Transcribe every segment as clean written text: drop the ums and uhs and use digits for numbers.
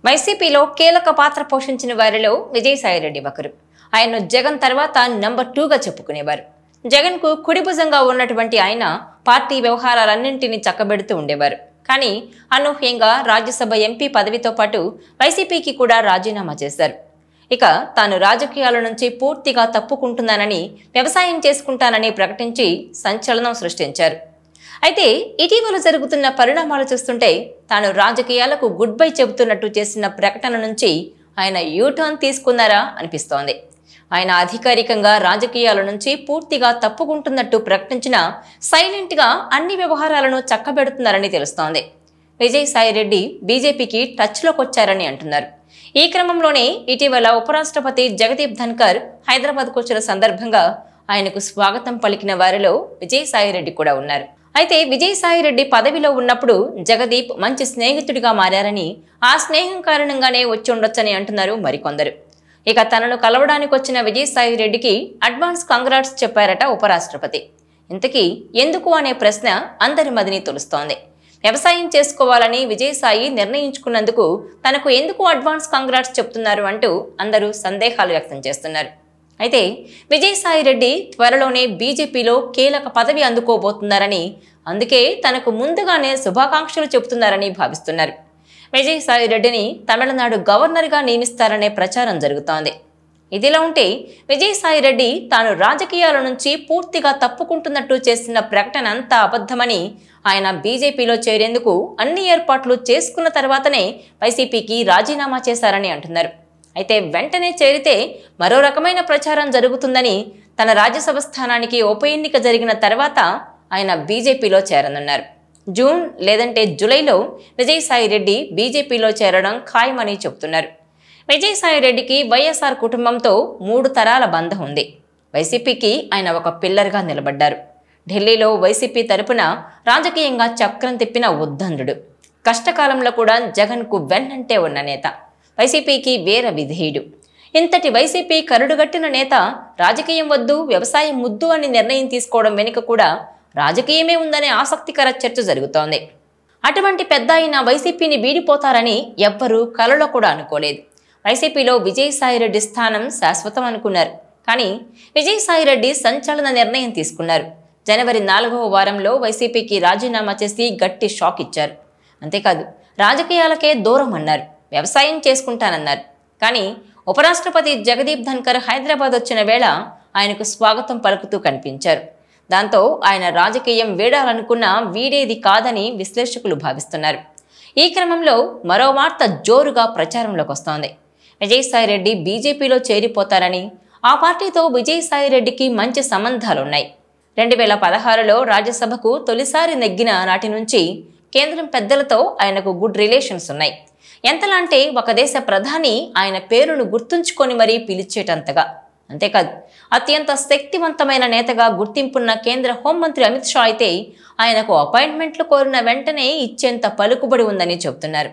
వైసీపీలో కీలక పాత్ర పోషించిన వారిలో విజయసాయిరెడ్డి ఒకరు. ఆయన్ను జగన్ తర్వాత నంబర్ 2గా చెప్పుకునేవారు. జగన్కు కుడిభుజంగా ఉన్నటువంటి ఆయన పార్టీ వ్యవహారాలన్నింటినీ చక్కబెడుతూ ఉండేవారు. కానీ అనూహ్యంగా రాజ్యసభ ఎంపీ పదవితో పాటు వైసీపీకి కూడా రాజీనామా చేశారు. ఇక తాను రాజకీయాల నుంచి పూర్తిగా తప్పుకుంటున్నానని, వ్యవసాయం చేసుకుంటానని ప్రకటించి సంచలనం సృష్టించారు. అయితే ఇటీవల జరుగుతున్న పరిణామాలు చూస్తుంటే తాను రాజకీయాలకు గుడ్ బై చెబుతున్నట్టు చేసిన ప్రకటన నుంచి ఆయన యూటర్న్ తీసుకున్నారా అనిపిస్తోంది. ఆయన అధికారికంగా రాజకీయాల నుంచి పూర్తిగా తప్పుకుంటున్నట్టు ప్రకటించిన సైలెంట్గా అన్ని వ్యవహారాలను చక్కబెడుతున్నారని తెలుస్తోంది. విజయసాయిరెడ్డి బీజేపీకి టచ్లోకి వచ్చారని అంటున్నారు. ఈ క్రమంలోనే ఇటీవల ఉపరాష్ట్రపతి జగదీప్ ధన్కర్ హైదరాబాద్కు వచ్చిన సందర్భంగా ఆయనకు స్వాగతం పలికిన వారిలో విజయసాయిరెడ్డి కూడా ఉన్నారు. అయితే విజయసాయిరెడ్డి పదవిలో ఉన్నప్పుడు జగదీప్ మంచి స్నేహితుడిగా మారారని, ఆ స్నేహం కారణంగానే వచ్చి ఉండొచ్చని అంటున్నారు మరికొందరు. ఇక తనను కలవడానికి వచ్చిన విజయసాయిరెడ్డికి అడ్వాన్స్ కంగ్రాట్స్ చెప్పారట ఉపరాష్ట్రపతి. ఇంతకీ ఎందుకు అనే ప్రశ్న అందరి మదిని తొలుస్తోంది. వ్యవసాయం చేసుకోవాలని విజయసాయి నిర్ణయించుకున్నందుకు తనకు ఎందుకు అడ్వాన్స్ కంగ్రాట్స్ చెప్తున్నారు అంటూ అందరూ సందేహాలు వ్యక్తం చేస్తున్నారు. అయితే విజయసాయిరెడ్డి త్వరలోనే బీజేపీలో కీలక పదవి అందుకోబోతున్నారని, అందుకే తనకు ముందుగానే శుభాకాంక్షలు చెబుతున్నారని భావిస్తున్నారు. విజయసాయిరెడ్డిని తమిళనాడు గవర్నర్గా నియమిస్తారనే ప్రచారం జరుగుతోంది. ఇదిలా ఉంటే విజయసాయిరెడ్డి తాను రాజకీయాల నుంచి పూర్తిగా తప్పుకుంటున్నట్టు చేసిన ప్రకటన అంతా అబద్ధమని, ఆయన బీజేపీలో చేరేందుకు అన్ని ఏర్పాట్లు చేసుకున్న తర్వాతనే వైసీపీకి రాజీనామా చేశారని అంటున్నారు. అయితే వెంటనే చేరితే మరో రకమైన ప్రచారం జరుగుతుందని, తన రాజ్యసభ స్థానానికి ఉప ఎన్నిక జరిగిన తర్వాత ఆయన బీజేపీలో చేరనున్నారు. జూన్ లేదంటే జూలైలో విజయసాయిరెడ్డి బీజేపీలో చేరడం ఖాయమని చెబుతున్నారు. విజయసాయిరెడ్డికి వైఎస్ఆర్ కుటుంబంతో 3 తరాల బంధం ఉంది. వైసీపీకి ఆయన ఒక పిల్లర్గా నిలబడ్డారు. ఢిల్లీలో వైసీపీ తరపున రాజకీయంగా చక్రం తిప్పిన ఉద్దండుడు. కష్టకాలంలో కూడా జగన్కు వెన్నంటే ఉన్న నేత. వైసీపీకి వీర విధేయుడు. ఇంతటి వైసీపీ కరుడుగట్టిన నేత రాజకీయం వద్దు, వ్యవసాయం ముద్దు అని నిర్ణయం తీసుకోవడం వెనుక కూడా రాజకీయమే ఉందనే ఆసక్తికర చర్చ జరుగుతోంది. అటువంటి పెద్ద అయిన వైసీపీని వీడిపోతారని ఎవ్వరూ కలలో కూడా అనుకోలేదు. వైసీపీలో విజయసాయిరెడ్డి స్థానం శాశ్వతం అనుకున్నారు. కానీ విజయసాయిరెడ్డి సంచలన నిర్ణయం తీసుకున్నారు. జనవరి 4వ వారంలో వైసీపీకి రాజీనామా చేసి గట్టి షాక్ ఇచ్చారు. అంతేకాదు రాజకీయాలకే దూరం అన్నారు, వ్యవసాయం చేసుకుంటానన్నారు. కానీ ఉపరాష్ట్రపతి జగదీప్ ధన్కర్ హైదరాబాద్ వచ్చిన వేళ ఆయనకు స్వాగతం పలుకుతూ కనిపించారు. దాంతో ఆయన రాజకీయం వీడాలనుకున్నా వీడేది కాదని విశ్లేషకులు భావిస్తున్నారు. ఈ క్రమంలో మరో వార్త జోరుగా ప్రచారంలోకి వస్తోంది. విజయసాయిరెడ్డి బీజేపీలో చేరిపోతారని, ఆ పార్టీతో విజయసాయిరెడ్డికి మంచి సంబంధాలున్నాయి. 2016లో రాజ్యసభకు తొలిసారి నెగ్గిన నాటి నుంచి కేంద్రం పెద్దలతో ఆయనకు గుడ్ రిలేషన్స్ ఉన్నాయి. ఎంతలా అంటే ఒక దేశ ప్రధాని ఆయన పేరును గుర్తుంచుకొని మరీ పిలిచేటంతగా. అంతేకాదు అత్యంత శక్తివంతమైన నేతగా గుర్తింపున్న కేంద్ర హోంమంత్రి అమిత్ షా అయితే ఆయనకు అపాయింట్మెంట్లు కోరిన వెంటనే ఇచ్చేంత పలుకుబడి ఉందని చెబుతున్నారు.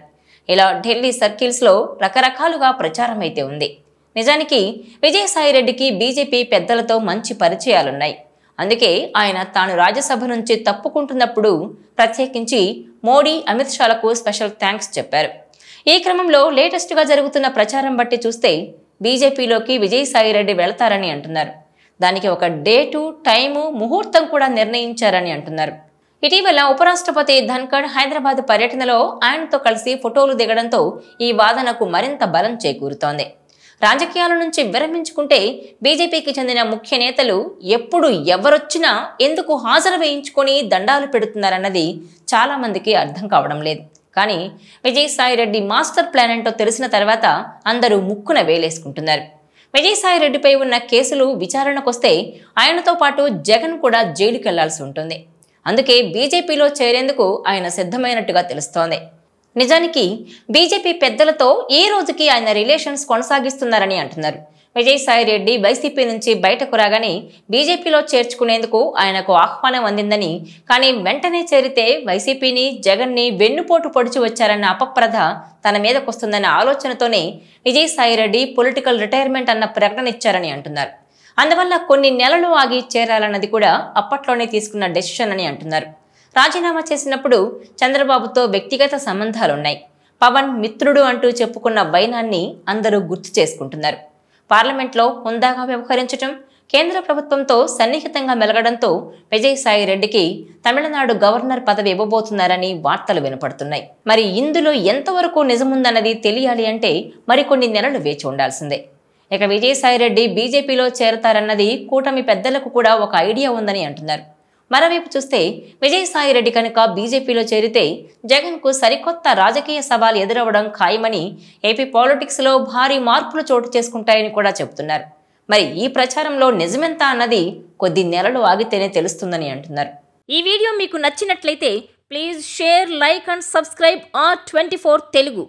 ఇలా ఢిల్లీ సర్కిల్స్లో రకరకాలుగా ప్రచారం అయితే ఉంది. నిజానికి విజయసాయిరెడ్డికి బీజేపీ పెద్దలతో మంచి పరిచయాలున్నాయి. అందుకే ఆయన తాను రాజ్యసభ నుంచి తప్పుకుంటున్నప్పుడు ప్రత్యేకించి మోడీ, అమిత్ షాలకు స్పెషల్ థ్యాంక్స్ చెప్పారు. ఈ క్రమంలో లేటెస్ట్గా జరుగుతున్న ప్రచారం బట్టి చూస్తే బీజేపీలోకి విజయసాయిరెడ్డి వెళతారని అంటున్నారు. దానికి ఒక డేటు, టైము, ముహూర్తం కూడా నిర్ణయించారని అంటున్నారు. ఇటీవల ఉపరాష్ట్రపతి ధన్కర్ హైదరాబాద్ పర్యటనలో ఆయనతో కలిసి ఫోటోలు దిగడంతో ఈ వాదనకు మరింత బలం చేకూరుతోంది. రాజకీయాల నుంచి విరమించుకుంటే బీజేపీకి చెందిన ముఖ్య నేతలు ఎప్పుడు ఎవరొచ్చినా ఎందుకు హాజరు వేయించుకొని దండాలు పెడుతున్నారన్నది చాలా మందికి అర్థం కావడం లేదు. కానీ విజయసాయిరెడ్డి మాస్టర్ ప్లాన్ ఏంటో తెలిసిన తర్వాత అందరూ ముక్కున వేలేసుకుంటున్నారు. విజయసాయిరెడ్డిపై ఉన్న కేసులు విచారణకొస్తే ఆయనతో పాటు జగన్ కూడా జైలుకి వెళ్లాల్సి ఉంటుంది. అందుకే బీజేపీలో చేరేందుకు ఆయన సిద్ధమైనట్టుగా తెలుస్తోంది. నిజానికి బీజేపీ పెద్దలతో ఈ రోజుకి ఆయన రిలేషన్స్ కొనసాగిస్తున్నారని అంటున్నారు. విజయసాయిరెడ్డి వైసీపీ నుంచి బయటకు రాగానే బీజేపీలో చేర్చుకునేందుకు ఆయనకు ఆహ్వానం అందిందని, కానీ వెంటనే చేరితే వైసీపీని, జగన్ని వెన్నుపోటు పొడిచి వచ్చారన్న అపప్రథ తన మీదకొస్తుందన్న ఆలోచనతోనే విజయసాయిరెడ్డి పొలిటికల్ రిటైర్మెంట్ అన్న ప్రకటన ఇచ్చారని అంటున్నారు. అందువల్ల కొన్ని నెలలు ఆగి చేరాలన్నది కూడా అప్పట్లోనే తీసుకున్న డెసిషన్ అని అంటున్నారు. రాజీనామా చేసినప్పుడు చంద్రబాబుతో వ్యక్తిగత సంబంధాలున్నాయి. పవన్ మిత్రుడు అంటూ చెప్పుకున్న వైనాన్ని అందరూ గుర్తు చేసుకుంటున్నారు. పార్లమెంట్లో హుందాగా వ్యవహరించటం, కేంద్ర ప్రభుత్వంతో సన్నిహితంగా మెలగడంతో విజయసాయి రెడ్డికి తమిళనాడు గవర్నర్ పదవి ఇవ్వబోతున్నారని వార్తలు వినపడుతున్నాయి. మరి ఇందులో ఎంతవరకు నిజముందన్నది తెలియాలి అంటే మరికొన్ని నెలలు వేచి ఉండాల్సిందే. ఇక విజయసాయిరెడ్డి బీజేపీలో చేరతారన్నది కూటమి పెద్దలకు కూడా ఒక ఐడియా ఉందని అంటున్నారు. మరోవైపు చూస్తే విజయసాయిరెడ్డి కనుక బీజేపీలో చేరితే జగన్కు సరికొత్త రాజకీయ సవాల్ ఎదురవడం ఖాయమని, ఏపీ పాలిటిక్స్లో భారీ మార్పులు చోటు చేసుకుంటాయని కూడా చెబుతున్నారు. మరి ఈ ప్రచారంలో నిజమెంత అన్నది కొద్ది నెలలు ఆగితేనే తెలుస్తుందని అంటున్నారు. ఈ వీడియో మీకు నచ్చినట్లయితే please share, like and subscribe R24 Telugu.